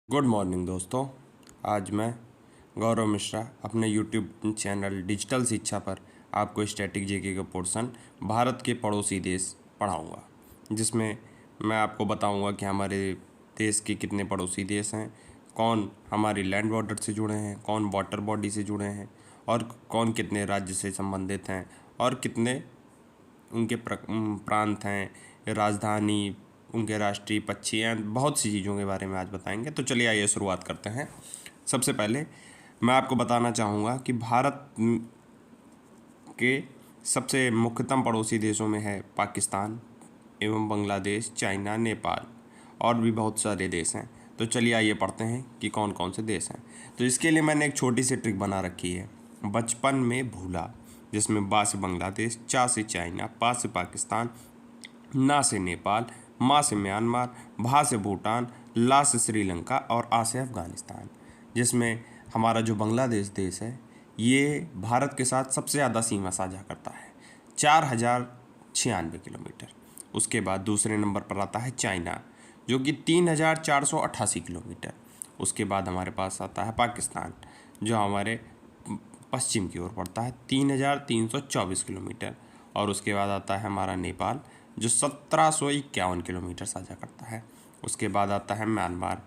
Good morning दोस्तों। आज मैं गौरव मिश्रा अपने यूट्यूब चैनल डिजिटल शिक्षा पर आपको स्टैटिक जीके का पोर्शन भारत के पड़ोसी देश पढ़ाऊंगा, जिसमें मैं आपको बताऊंगा कि हमारे देश के कितने पड़ोसी देश हैं, कौन हमारी लैंड बॉर्डर से जुड़े हैं, कौन वाटर बॉडी से जुड़े हैं और कौन कितने राज्य से संबंधित हैं और कितने उनके प्रांत हैं, राजधानी, उनके राष्ट्रीय पक्षी हैं, बहुत सी चीज़ों के बारे में आज बताएंगे। तो चलिए आइए शुरुआत करते हैं। सबसे पहले मैं आपको बताना चाहूँगा कि भारत के सबसे मुख्यतम पड़ोसी देशों में है पाकिस्तान एवं बांग्लादेश, चाइना, नेपाल और भी बहुत सारे देश हैं। तो चलिए आइए पढ़ते हैं कि कौन कौन से देश हैं। तो इसके लिए मैंने एक छोटी सी ट्रिक बना रखी है, बचपन में भूला, जिसमें बा से बांग्लादेश, चा से चाइना, पा से पाकिस्तान, ना से नेपाल, माँ से म्यांमार, भा से भूटान, ला से श्रीलंका और आ से अफ़गानिस्तान। जिसमें हमारा जो बांग्लादेश देश है ये भारत के साथ सबसे ज़्यादा सीमा साझा करता है, 4096 किलोमीटर। उसके बाद दूसरे नंबर पर आता है चाइना, जो कि 3488 किलोमीटर। उसके बाद हमारे पास आता है पाकिस्तान, जो हमारे पश्चिम की ओर पड़ता है, 3324 किलोमीटर। और उसके बाद आता है हमारा नेपाल, जो 1751 किलोमीटर साझा करता है। उसके बाद आता है म्यांमार,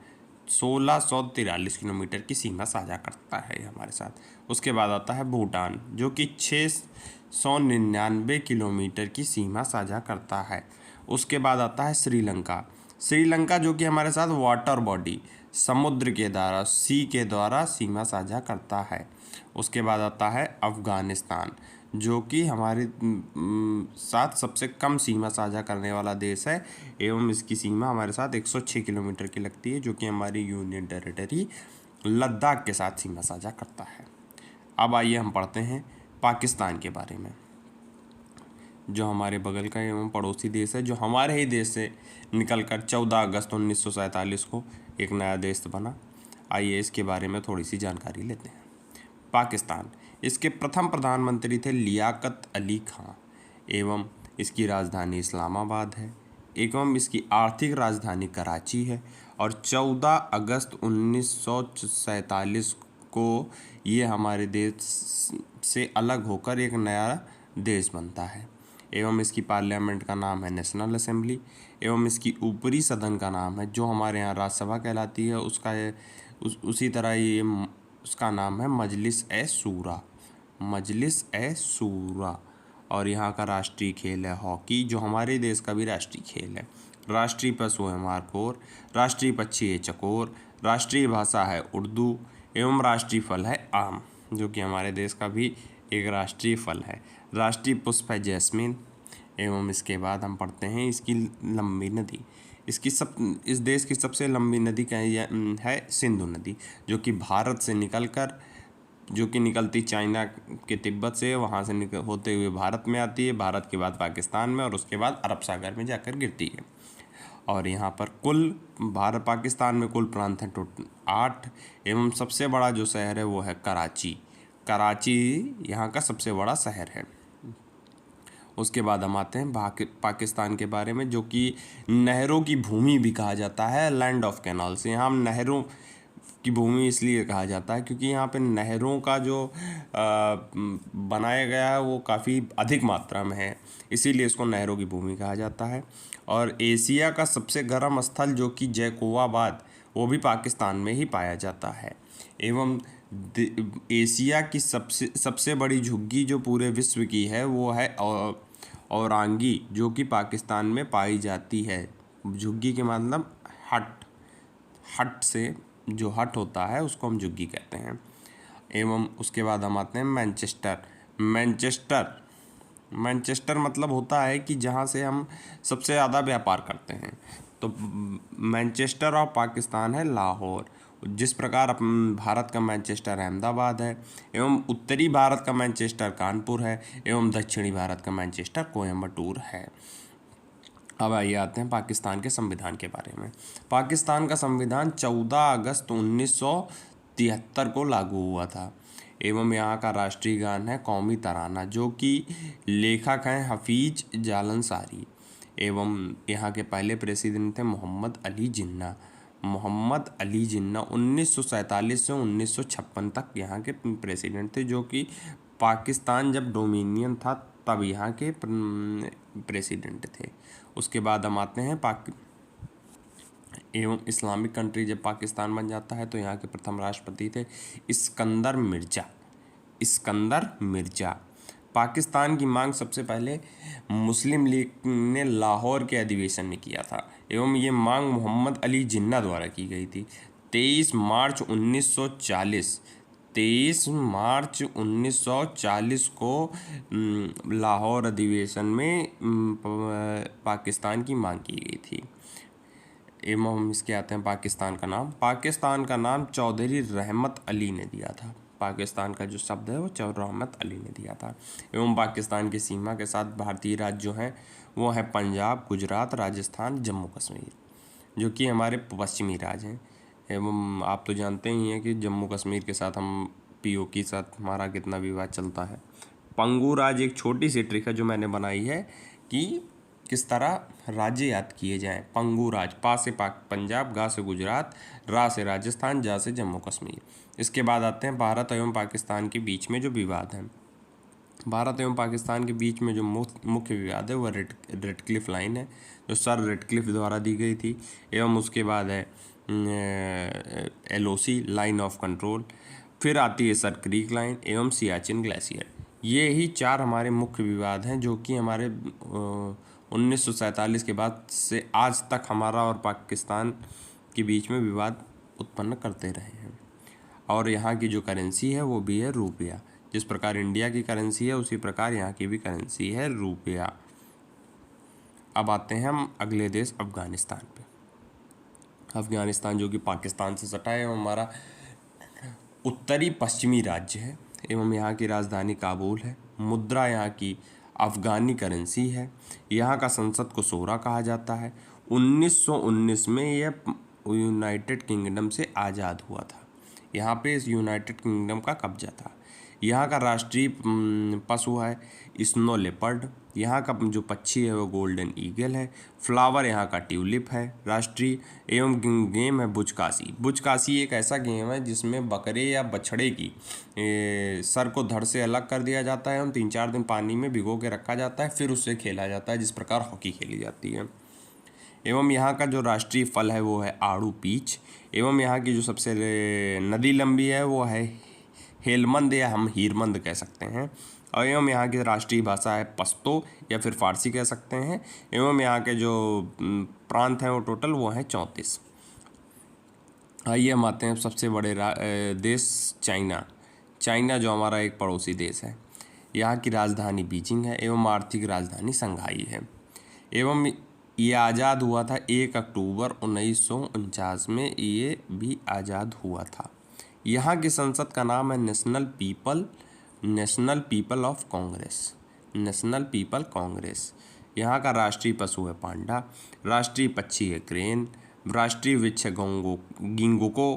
1643 किलोमीटर की सीमा साझा करता है हमारे साथ। उसके बाद आता है भूटान, जो कि 699 किलोमीटर की सीमा साझा करता है। उसके बाद आता है श्रीलंका, श्रीलंका जो कि हमारे साथ वाटर बॉडी, समुद्र के द्वारा, सी के द्वारा सीमा साझा करता है। उसके बाद आता है अफ़गानिस्तान, जो कि हमारे साथ सबसे कम सीमा साझा करने वाला देश है एवं इसकी सीमा हमारे साथ 106 किलोमीटर की लगती है, जो कि हमारी यूनियन टेरिटरी लद्दाख के साथ सीमा साझा करता है। अब आइए हम पढ़ते हैं पाकिस्तान के बारे में, जो हमारे बगल का एवं पड़ोसी देश है, जो हमारे ही देश से निकलकर 14 अगस्त 1947 को एक नया देश बना। आइए इसके बारे में थोड़ी सी जानकारी लेते हैं। पाकिस्तान, इसके प्रथम प्रधानमंत्री थे लियाकत अली खां एवं इसकी राजधानी इस्लामाबाद है एवं इसकी आर्थिक राजधानी कराची है। और 14 अगस्त 1947 को ये हमारे देश से अलग होकर एक नया देश बनता है एवं इसकी पार्लियामेंट का नाम है नेशनल असेंबली एवं इसकी ऊपरी सदन का नाम है, जो हमारे यहाँ राज्यसभा कहलाती है, उसी तरह ये उसका नाम है मजलिस ए शूरा, मजलिस ए शूरा। और यहाँ का राष्ट्रीय खेल है हॉकी, जो हमारे देश का भी राष्ट्रीय खेल है। राष्ट्रीय पशु है मारकोर, राष्ट्रीय पक्षी है चकोर, राष्ट्रीय भाषा है उर्दू एवं राष्ट्रीय फल है आम, जो कि हमारे देश का भी एक राष्ट्रीय फल है। राष्ट्रीय पुष्प है जैस्मिन। एवं इसके बाद हम पढ़ते हैं इसकी लंबी नदी। इस देश की सबसे लंबी नदी है सिंधु नदी, जो कि भारत से निकलकर, जो कि निकलती चाइना के तिब्बत से, वहाँ से होते हुए भारत में आती है, भारत के बाद पाकिस्तान में और उसके बाद अरब सागर में जाकर गिरती है। और यहाँ पर कुल भारत पाकिस्तान में कुल प्रांत हैं 8 एवं सबसे बड़ा जो शहर है वो है कराची। कराची यहाँ का सबसे बड़ा शहर है। उसके बाद हम आते हैं पाकिस्तान के बारे में, जो कि नहरों की भूमि भी कहा जाता है, लैंड ऑफ कैनाल्स। यहाँ नहरों की भूमि इसलिए कहा जाता है क्योंकि यहाँ पे नहरों का जो बनाया गया है वो काफ़ी अधिक मात्रा में है, इसीलिए इसको नहरों की भूमि कहा जाता है। और एशिया का सबसे गर्म स्थल जो कि जैकोबाबाद, वो भी पाकिस्तान में ही पाया जाता है। एवं एशिया की सबसे बड़ी झुग्गी जो पूरे विश्व की है वो है औरांगी, जो कि पाकिस्तान में पाई जाती है। झुग्गी के मतलब हट से जो हट होता है उसको हम झुग्गी कहते हैं। एवं उसके बाद हम आते हैं मैनचेस्टर मतलब होता है कि जहाँ से हम सबसे ज़्यादा व्यापार करते हैं। तो मैनचेस्टर ऑफ पाकिस्तान है लाहौर। जिस प्रकार भारत का मैनचेस्टर अहमदाबाद है, एवं उत्तरी भारत का मैनचेस्टर कानपुर है, एवं दक्षिणी भारत का मैनचेस्टर कोयम्बटूर है। अब आइए आते हैं पाकिस्तान के संविधान के बारे में। पाकिस्तान का संविधान 14 अगस्त 1973 को लागू हुआ था एवं यहाँ का राष्ट्रीय गान है कौमी तराना, जो कि लेखक हैं हफीज जालंसारी। एवं यहाँ के पहले प्रेसिडेंट थे मोहम्मद अली जिन्ना। मोहम्मद अली जिन्ना 1947 से 1956 तक यहाँ के प्रेसिडेंट थे, जो कि पाकिस्तान जब डोमिनियन था तब यहाँ के प्रेसिडेंट थे। उसके बाद हम आते हैं एवं इस्लामिक कंट्री जब पाकिस्तान बन जाता है तो यहाँ के प्रथम राष्ट्रपति थे इस्कंदर मिर्ज़ा। इस्कंदर मिर्ज़ा। पाकिस्तान की मांग सबसे पहले मुस्लिम लीग ने लाहौर के अधिवेशन में किया था एवं ये मांग मोहम्मद अली जिन्ना द्वारा की गई थी। 23 मार्च 1940 को लाहौर अधिवेशन में पाकिस्तान की मांग की गई थी। एवं हम इसके आते हैं पाकिस्तान का नाम चौधरी रहमत अली ने दिया था। पाकिस्तान का जो शब्द है वो चौधरी रहमत अली ने दिया था। एवं पाकिस्तान की सीमा के साथ भारतीय राज्य जो हैं वो है पंजाब, गुजरात, राजस्थान, जम्मू कश्मीर, जो कि हमारे पश्चिमी राज्य हैं। एवं आप तो जानते ही हैं कि जम्मू कश्मीर के साथ हम पीओ के साथ हमारा कितना विवाद चलता है। पंगू राज्य एक छोटी सी ट्रिक है जो मैंने बनाई है कि किस तरह राज्य याद किए जाएं। पंगू राज, पा से पंजाब, गा से गुजरात, रा से राजस्थान, जा से जम्मू कश्मीर। इसके बाद आते हैं भारत एवं पाकिस्तान के बीच में जो विवाद है। भारत एवं पाकिस्तान के बीच में जो मुख्य विवाद है वह रेडक्लिफ लाइन है, जो सर रेडक्लिफ द्वारा दी गई थी। एवं उसके बाद है LOC, लाइन ऑफ कंट्रोल। फिर आती है सर क्रीक लाइन एवं सियाचिन ग्लेशियर। ये ही 4 हमारे मुख्य विवाद हैं जो कि हमारे 1947 के बाद से आज तक हमारा और पाकिस्तान के बीच में विवाद उत्पन्न करते रहे हैं। और यहाँ की जो करेंसी है वो भी है रुपया। जिस प्रकार इंडिया की करेंसी है उसी प्रकार यहाँ की भी करेंसी है रुपया। अब आते हैं हम अगले देश अफ़गानिस्तान पे। अफ़गानिस्तान जो कि पाकिस्तान से सटा है, हमारा उत्तरी पश्चिमी राज्य है एवं यहाँ की राजधानी काबुल है। मुद्रा यहाँ की अफ़गानी करेंसी है। यहाँ का संसद को शोरा कहा जाता है। 1919 में यह यूनाइटेड किंगडम से आज़ाद हुआ था। यहाँ पे इस यूनाइटेड किंगडम का कब्जा था। यहाँ का राष्ट्रीय पशु है स्नो लेपर्ड। यहाँ का जो पक्षी है वो गोल्डन ईगल है। फ्लावर यहाँ का ट्यूलिप है राष्ट्रीय। एवं गेम है बुचकासी। बुचकासी एक ऐसा गेम है जिसमें बकरे या बछड़े की सर को धड़ से अलग कर दिया जाता है एवं 3-4 दिन पानी में भिगो के रखा जाता है, फिर उससे खेला जाता है, जिस प्रकार हॉकी खेली जाती है। एवं यहाँ का जो राष्ट्रीय फल है वो है आड़ू पीच। एवं यहाँ की जो सबसे नदी लंबी है वो है हेलमंद या हम हीरमंद कह सकते हैं। और एवं यहाँ की राष्ट्रीय भाषा है पश्तो या फिर फारसी कह सकते हैं। एवं यहाँ के जो प्रांत हैं वो टोटल वो हैं 34। आइए हम आते हैं सबसे बड़े देश चाइना। चाइना जो हमारा एक पड़ोसी देश है। यहाँ की राजधानी बीजिंग है एवं आर्थिक राजधानी शंघाई है। एवं ये आज़ाद हुआ था 1 अक्टूबर 1949 में, ये भी आज़ाद हुआ था। यहाँ की संसद का नाम है national people of Congress, national people Congress. यहाँ का राष्ट्रीय पशु है पांडा। राष्ट्रीय पक्षी है क्रेन। राष्ट्रीय वृक्ष है गिंगोको।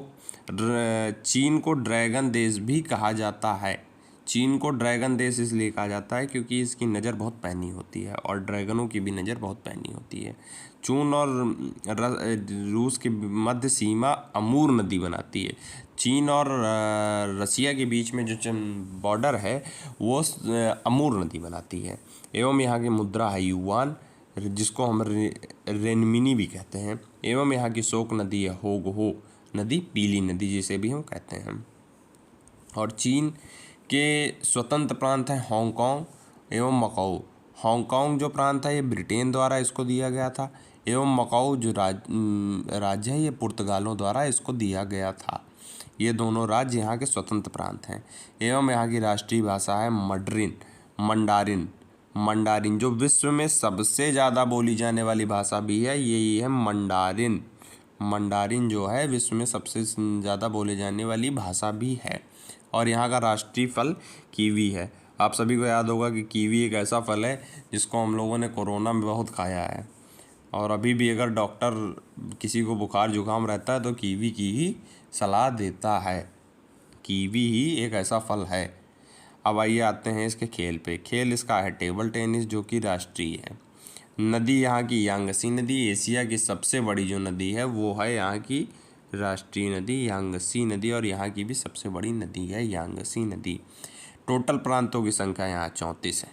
चीन को ड्रैगन देश भी कहा जाता है। चीन को ड्रैगन देश इसलिए कहा जाता है क्योंकि इसकी नज़र बहुत पैनी होती है और ड्रैगनों की भी नज़र बहुत पैनी होती है। चीन और रूस के मध्य सीमा अमूर नदी बनाती है। चीन और रसिया के बीच में जो बॉर्डर है वो अमूर नदी बनाती है। एवं यहाँ की मुद्रा है युआन, जिसको हम रेनमिनी भी कहते हैं। एवं यहाँ की शोक नदी है होगहो नदी, पीली नदी जिसे भी हम कहते हैं। और चीन के स्वतंत्र प्रांत हैं हांगकांग एवं मकाऊ। हांगकांग जो प्रांत है ये ब्रिटेन द्वारा इसको दिया गया था एवं मकाऊ जो राज्य है ये पुर्तगालों द्वारा इसको दिया गया था। ये दोनों राज्य यहाँ के स्वतंत्र प्रांत हैं। एवं यहाँ की राष्ट्रीय भाषा है मंडारिन जो विश्व में सबसे ज़्यादा बोली जाने वाली भाषा भी है, यही है मंडारिन जो है विश्व में सबसे ज़्यादा बोले जाने वाली भाषा भी है। और यहाँ का राष्ट्रीय फल कीवी है। आप सभी को याद होगा कि कीवी एक ऐसा फल है जिसको हम लोगों ने कोरोना में बहुत खाया है, और अभी भी अगर डॉक्टर किसी को बुखार जुकाम रहता है तो कीवी की ही सलाह देता है। कीवी ही एक ऐसा फल है। अब आइए आते हैं इसके खेल पे। खेल इसका है टेबल टेनिस जो कि राष्ट्रीय है। नदी यहाँ की यांगसी नदी, एशिया की सबसे बड़ी जो नदी है वो है यहाँ की राष्ट्रीय नदी यांगसी नदी, और यहाँ की भी सबसे बड़ी नदी है यांगसी नदी। टोटल प्रांतों की संख्या यहाँ 34 है।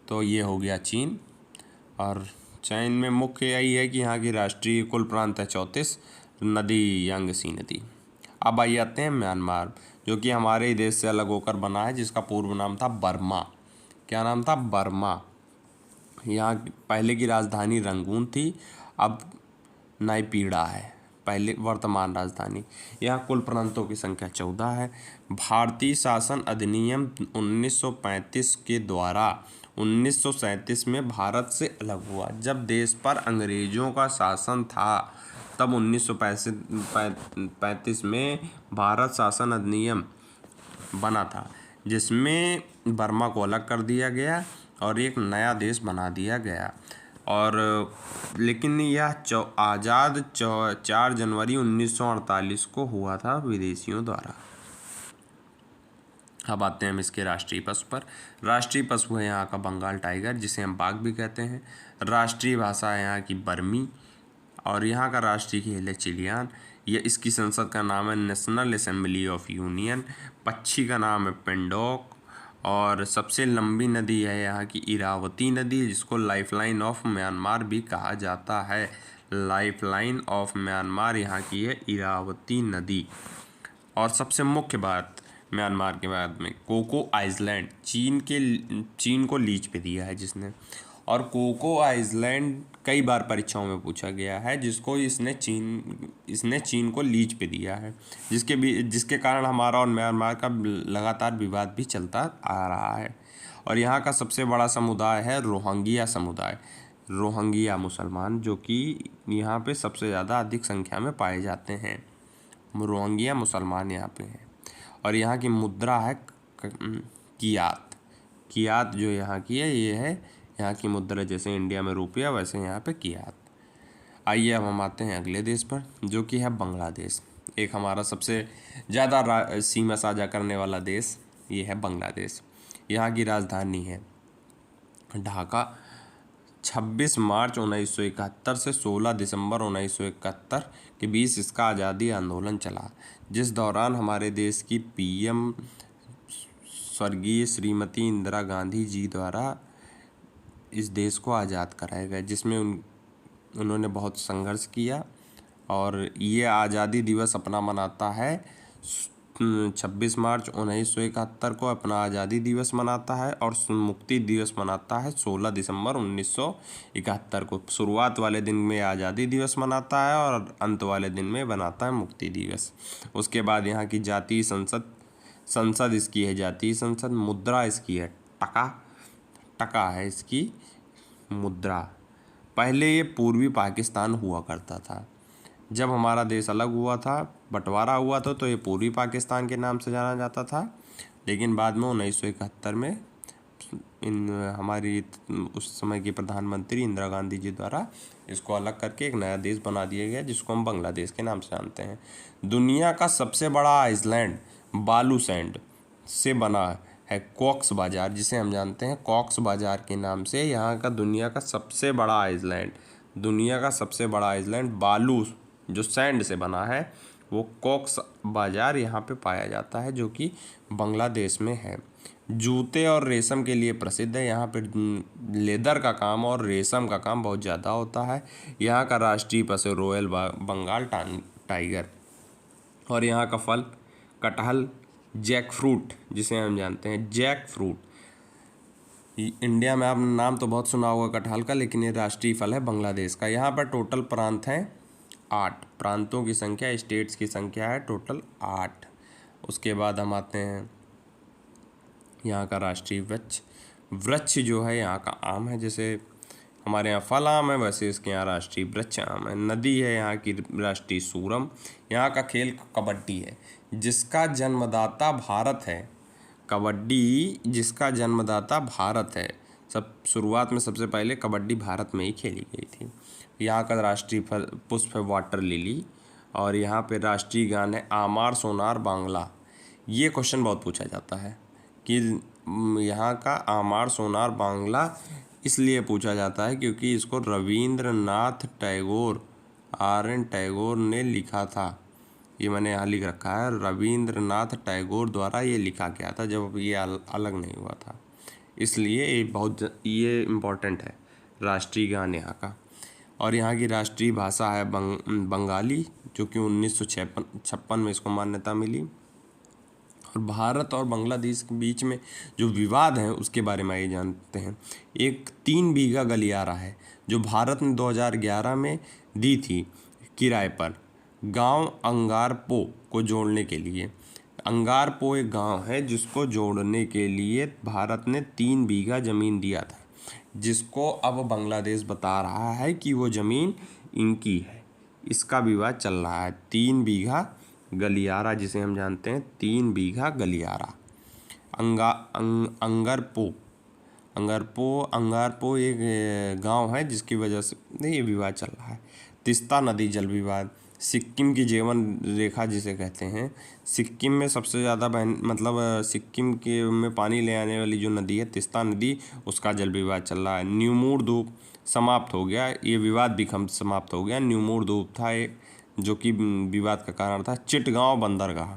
तो ये हो गया चीन, और चीन में मुख्य यही है कि यहाँ की राष्ट्रीय कुल प्रांत है 34, नदी यांगसी नदी। अब आइए आते हैं म्यांमार, जो कि हमारे ही देश से अलग होकर बना है, जिसका पूर्व नाम था बर्मा। क्या नाम था? बर्मा। यहाँ पहले की राजधानी रंगून थी, अब नायपीड़ा है पहले वर्तमान राजधानी। यहाँ कुल प्रांतों की संख्या 14 है। भारतीय शासन अधिनियम 1935 के द्वारा 1937 में भारत से अलग हुआ। जब देश पर अंग्रेजों का शासन था तब 1935 में भारत शासन अधिनियम बना था, जिसमें बर्मा को अलग कर दिया गया और एक नया देश बना दिया गया। और लेकिन यह आज़ाद 4 जनवरी 1948 को हुआ था विदेशियों द्वारा। अब आते हैं हम इसके राष्ट्रीय पशु पर। राष्ट्रीय पशु है यहाँ का बंगाल टाइगर, जिसे हम बाघ भी कहते हैं। राष्ट्रीय भाषा है यहाँ की बर्मी, और यहाँ का राष्ट्रीय खेल है चिलियान। यह इसकी संसद का नाम है नेशनल असेंबली ऑफ यूनियन। पक्षी का नाम है पेंडोक, और सबसे लंबी नदी है यहाँ की इरावती नदी, जिसको लाइफलाइन ऑफ म्यांमार भी कहा जाता है। लाइफलाइन ऑफ म्यांमार यहाँ की है इरावती नदी। और सबसे मुख्य बात म्यांमार के बाद में, कोको आइसलैंड चीन को लीज पे दिया है जिसने। और कोको आइसलैंड कई बार परीक्षाओं में पूछा गया है, जिसको इसने चीन को लीज पे दिया है, जिसके कारण हमारा और म्यांमार का लगातार विवाद भी चलता आ रहा है। और यहाँ का सबसे बड़ा समुदाय है रोहिंग्या समुदाय, रोहिंग्या मुसलमान, जो कि यहाँ पे सबसे ज़्यादा अधिक संख्या में पाए जाते हैं। रोहिंग्या मुसलमान यहाँ पे हैं। और यहाँ की मुद्रा है कियात। कियात जो यहाँ की है, ये है यहाँ की मुद्रा, जैसे इंडिया में रुपया वैसे यहाँ पे कियात। आइए अब हम आते हैं अगले देश पर, जो कि है बांग्लादेश। एक हमारा सबसे ज़्यादा सीमा साझा करने वाला देश ये है बांग्लादेश। यहाँ की राजधानी है ढाका। 26 मार्च 1971 से 16 दिसंबर 1971 के बीच इसका आज़ादी आंदोलन चला, जिस दौरान हमारे देश की पीएम स्वर्गीय श्रीमती इंदिरा गांधी जी द्वारा इस देश को आज़ाद कराया गया, जिसमें उन्होंने बहुत संघर्ष किया। और ये आज़ादी दिवस अपना मनाता है 26 मार्च 1971 को अपना आज़ादी दिवस मनाता है, और मुक्ति दिवस मनाता है 16 दिसंबर 1971 को। शुरुआत वाले दिन में आज़ादी दिवस मनाता है और अंत वाले दिन में बनाता है मुक्ति दिवस। उसके बाद यहाँ की जातीय संसद इसकी है जातीय संसद। मुद्रा इसकी है टका है इसकी मुद्रा। पहले ये पूर्वी पाकिस्तान हुआ करता था। जब हमारा देश अलग हुआ था, बंटवारा हुआ था, तो ये पूर्वी पाकिस्तान के नाम से जाना जाता था। लेकिन बाद में 1971 में हमारी उस समय की प्रधानमंत्री इंदिरा गांधी जी द्वारा इसको अलग करके एक नया देश बना दिया गया, जिसको हम बांग्लादेश के नाम से जानते हैं। दुनिया का सबसे बड़ा आइसलैंड बालू सैंड से बना है कॉक्स बाजार, जिसे हम जानते हैं कॉक्स बाजार के नाम से। यहाँ का दुनिया का सबसे बड़ा आइसलैंड बालू जो सैंड से बना है, वो कॉक्स बाजार यहाँ पे पाया जाता है, जो कि बांग्लादेश में है। जूते और रेशम के लिए प्रसिद्ध है। यहाँ पे लेदर का काम और रेशम का काम बहुत ज़्यादा होता है। यहाँ का राष्ट्रीय पशु रॉयल बंगाल टाइगर। और यहाँ का फल कटहल, जैक फ्रूट जिसे हम जानते हैं जैक फ्रूट। इंडिया में आपने नाम तो बहुत सुना होगा कटहल का, लेकिन ये राष्ट्रीय फल है बांग्लादेश का। यहाँ पर टोटल प्रांत हैं 8। प्रांतों की संख्या, स्टेट्स की संख्या है टोटल 8। उसके बाद हम आते हैं यहाँ का राष्ट्रीय वृक्ष जो है यहाँ का आम है। जैसे हमारे यहाँ फल आम है, वैसे इसके यहाँ राष्ट्रीय वृक्ष आम है। नदी है यहाँ की राष्ट्रीय सूरम। यहाँ का खेल कबड्डी है, जिसका जन्मदाता भारत है। कबड्डी जिसका जन्मदाता भारत है। शुरुआत में सबसे पहले कबड्डी भारत में ही खेली गई थी। यहाँ का राष्ट्रीय पुष्प है वाटर लिली। और यहाँ पे राष्ट्रीय गान है आमार सोनार बांग्ला। ये क्वेश्चन बहुत पूछा जाता है कि यहाँ का आमार सोनार बांग्ला इसलिए पूछा जाता है क्योंकि इसको रविंद्रनाथ टैगोर, R N टैगोर ने लिखा था। ये मैंने यहाँ लिख रखा है, रविंद्रनाथ टैगोर द्वारा ये लिखा गया था जब ये अलग नहीं हुआ था, इसलिए ये इम्पोर्टेंट है राष्ट्रीय गान यहाँ का। और यहाँ की राष्ट्रीय भाषा है बंगाली, जो कि 1956 में इसको मान्यता मिली। और भारत और बांग्लादेश के बीच में जो विवाद है उसके बारे में आइए जानते हैं। एक 3 बीघा गलियारा है जो भारत ने 2011 में दी थी किराए पर गांव अंगारपो को जोड़ने के लिए। अंगारपो एक गांव है जिसको जोड़ने के लिए भारत ने 3 बीघा ज़मीन दिया था, जिसको अब बांग्लादेश बता रहा है कि वो ज़मीन इनकी है। इसका विवाद चल रहा है। 3 बीघा गलियारा जिसे हम जानते हैं, 3 बीघा गलियारा। अंगारपो एक गांव है जिसकी वजह से ये विवाद चल रहा है। तिस्ता नदी जल विवाद, सिक्किम की जीवन रेखा जिसे कहते हैं, सिक्किम में सबसे ज़्यादा सिक्किम के में पानी ले आने वाली जो नदी है तिस्ता नदी, उसका जल विवाद चल रहा है। न्यूमूर द्वीप समाप्त हो गया, ये विवाद भी समाप्त हो गया। न्यूमूर द्वीप था एक जो कि विवाद का कारण था। चिटगांव बंदरगाह,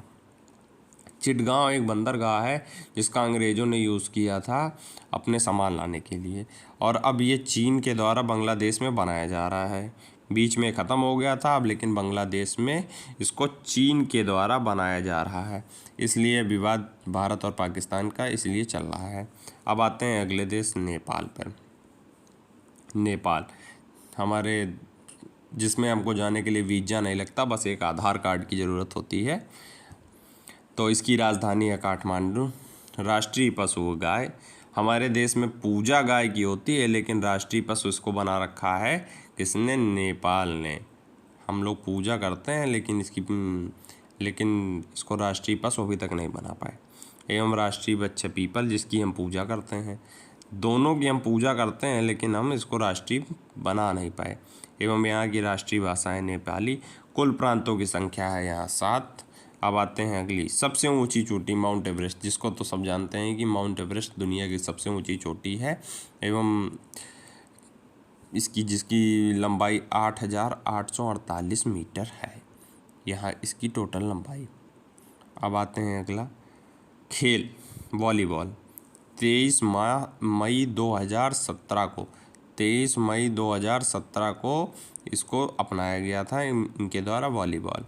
चिटगांव एक बंदरगाह है जिसका अंग्रेज़ों ने यूज़ किया था अपने सामान लाने के लिए, और अब ये चीन के द्वारा बांग्लादेश में बनाया जा रहा है। बीच में ख़त्म हो गया था अब, लेकिन बांग्लादेश में इसको चीन के द्वारा बनाया जा रहा है, इसलिए विवाद भारत और पाकिस्तान का इसलिए चल रहा है। अब आते हैं अगले देश नेपाल पर। नेपाल हमारे जिसमें हमको जाने के लिए वीज़ा नहीं लगता, बस एक आधार कार्ड की ज़रूरत होती है। तो इसकी राजधानी है काठमांडू। राष्ट्रीय पशु गाय। हमारे देश में पूजा गाय की होती है, लेकिन राष्ट्रीय पशु इसको बना रखा है किसने? नेपाल ने। हम लोग पूजा करते हैं लेकिन इसको राष्ट्रीय पशु अभी तक नहीं बना पाए। एवं राष्ट्रीय वृक्ष पीपल जिसकी हम पूजा करते हैं। दोनों की हम पूजा करते हैं लेकिन हम इसको राष्ट्रीय बना नहीं पाए। एवं यहाँ की राष्ट्रीय भाषा है नेपाली। कुल प्रांतों की संख्या है यहाँ 7। अब आते हैं अगली, सबसे ऊंची चोटी माउंट एवरेस्ट, जिसको तो सब जानते हैं कि माउंट एवरेस्ट दुनिया की सबसे ऊंची चोटी है एवं जिसकी लंबाई 8,848 मीटर है यहाँ इसकी टोटल लंबाई। अब आते हैं अगला, खेल वॉलीबॉल। 23 मई 2017 को इसको अपनाया गया था इनके द्वारा वॉलीबॉल।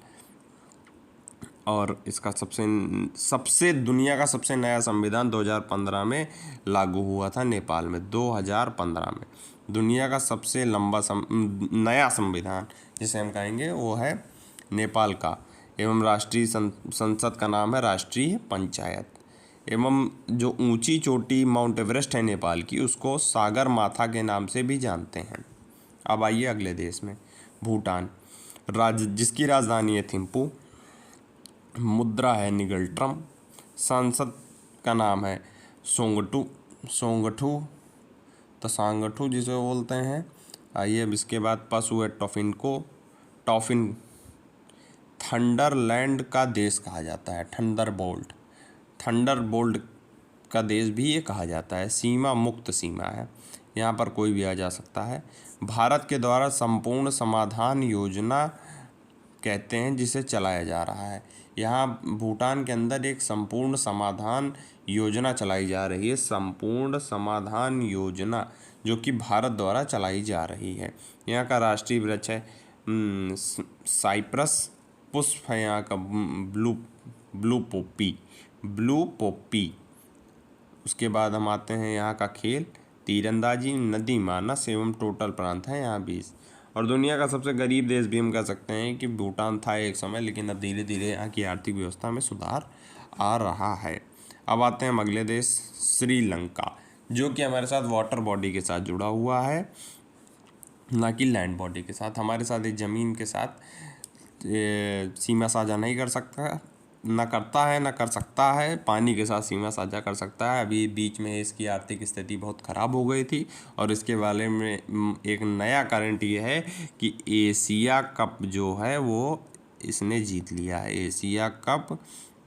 और इसका सबसे दुनिया का सबसे नया संविधान 2015 में लागू हुआ था नेपाल में। 2015 में दुनिया का सबसे लंबा नया संविधान जिसे हम कहेंगे वो है नेपाल का। एवं राष्ट्रीय संसद का नाम है राष्ट्रीय पंचायत। एवं जो ऊंची चोटी माउंट एवरेस्ट है नेपाल की, उसको सागर माथा के नाम से भी जानते हैं। अब आइए अगले देश में, भूटान जिसकी राजधानी है थिम्पू। मुद्रा है निगल्ट्रम। सांसद का नाम है सोंगठू तसांगठू जिसे बोलते हैं। आइए अब इसके बाद पशु है टॉफिन। थंडरलैंड का देश कहा जाता है। थंडरबोल्ट का देश भी ये कहा जाता है। सीमा मुक्त सीमा है, यहाँ पर कोई भी आ जा सकता है। भारत के द्वारा संपूर्ण समाधान योजना कहते हैं जिसे चलाया जा रहा है। यहाँ भूटान के अंदर एक संपूर्ण समाधान योजना चलाई जा रही है। संपूर्ण समाधान योजना जो कि भारत द्वारा चलाई जा रही है। यहाँ का राष्ट्रीय वृक्ष है साइप्रस। पुष्प है यहाँ का ब्लू पोपी। उसके बाद हम आते हैं यहाँ का खेल तीरंदाजी। नदी मानस एवं टोटल प्रांत है यहाँ 20। और दुनिया का सबसे गरीब देश भी हम कह सकते हैं कि भूटान था एक समय, लेकिन अब धीरे धीरे यहाँ की आर्थिक व्यवस्था में सुधार आ रहा है। अब आते हैं हम अगले देश श्रीलंका, जो कि हमारे साथ वाटर बॉडी के साथ जुड़ा हुआ है, ना कि लैंड बॉडी के साथ। हमारे साथ एक ज़मीन के साथ सीमा साझा नहीं कर सकता, ना करता है ना कर सकता है। पानी के साथ सीमा साझा कर सकता है। अभी बीच में इसकी आर्थिक स्थिति बहुत ख़राब हो गई थी और इसके बारे में एक नया करंट ये है कि एशिया कप जो है वो इसने जीत लिया है। एशिया कप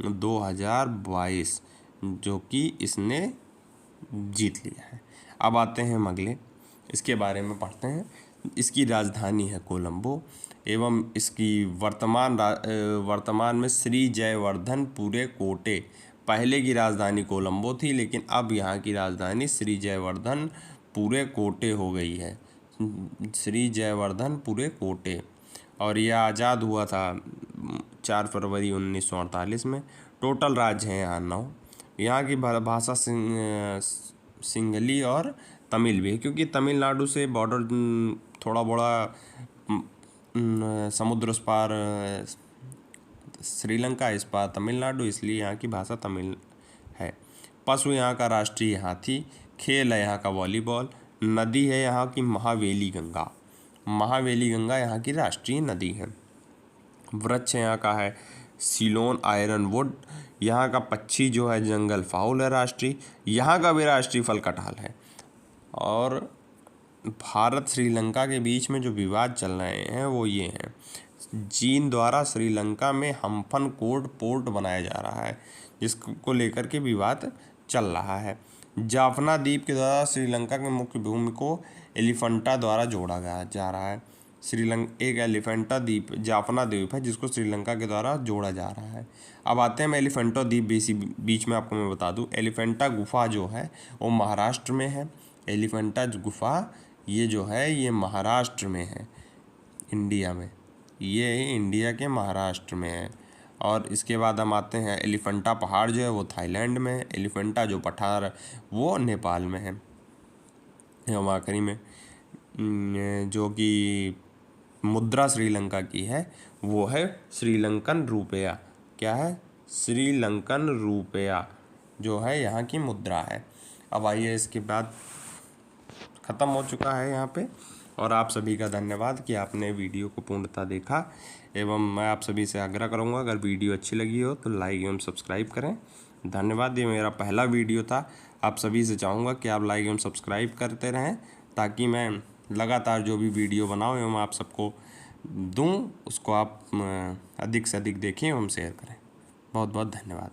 2022 जो कि इसने जीत लिया है। अब आते हैं मगले, इसके बारे में पढ़ते हैं। इसकी राजधानी है कोलंबो एवं इसकी वर्तमान में श्री जयवर्धनपुरे कोटे। पहले की राजधानी कोलंबो थी, लेकिन अब यहाँ की राजधानी श्री जयवर्धनपुरे कोटे हो गई है, श्री जयवर्धनपुरे कोटे। और यह आज़ाद हुआ था 4 फरवरी 1948 में। टोटल राज्य हैं यहाँ 9। यहाँ की भाषा सिंहली और तमिल भी है, क्योंकि तमिलनाडु से बॉर्डर थोड़ा बड़ा समुद्र उस पार श्रीलंका, इस पार तमिलनाडु, इसलिए यहाँ की भाषा तमिल है। पशु यहाँ का राष्ट्रीय हाथी। खेल है यहाँ का वॉलीबॉल। नदी है यहाँ की महावेली गंगा। महावेली गंगा यहाँ की राष्ट्रीय नदी है। वृक्ष यहाँ का है सीलोन आयरन वुड। यहाँ का पक्षी जो है जंगल फाउल है राष्ट्रीय। यहाँ का भी राष्ट्रीय फल कटहल है। और भारत श्रीलंका के बीच में जो विवाद चल रहे हैं वो ये हैं, चीन द्वारा श्रीलंका में हम्पनकोट पोर्ट बनाया जा रहा है, जिसको लेकर के विवाद चल रहा है। जाफना द्वीप के द्वारा श्रीलंका के मुख्य भूमि को एलिफेंटा द्वारा जोड़ा जा रहा है। एक एलिफेंटा द्वीप जाफना द्वीप है, जिसको श्रीलंका के द्वारा जोड़ा जा रहा है। अब आते हैं, मैं एलिफेंटा द्वीप बीच में आपको मैं बता दूं, एलिफेंटा गुफा जो है वो महाराष्ट्र में है। एलिफेंटा गुफा ये जो है ये महाराष्ट्र में है, इंडिया में, ये इंडिया के महाराष्ट्र में है। और इसके बाद हम आते हैं, एलिफेंटा पहाड़ जो है वो थाईलैंड में है। एलिफेंटा जो पठार वो नेपाल में है। हम आखिरी में जो कि मुद्रा श्रीलंका की है वो है श्रीलंकन रुपया। क्या है? श्रीलंकन रुपया जो है यहाँ की मुद्रा है। अब आइए, इसके बाद ख़त्म हो चुका है यहाँ पे। और आप सभी का धन्यवाद कि आपने वीडियो को पूर्णतः देखा। एवं मैं आप सभी से आग्रह करूँगा, अगर वीडियो अच्छी लगी हो तो लाइक एवं सब्सक्राइब करें। धन्यवाद। ये मेरा पहला वीडियो था। आप सभी से चाहूँगा कि आप लाइक एवं सब्सक्राइब करते रहें, ताकि मैं लगातार जो भी वीडियो बनाऊँ एवं आप सबको दूँ उसको आप अधिक से अधिक देखें एवं शेयर करें। बहुत बहुत धन्यवाद।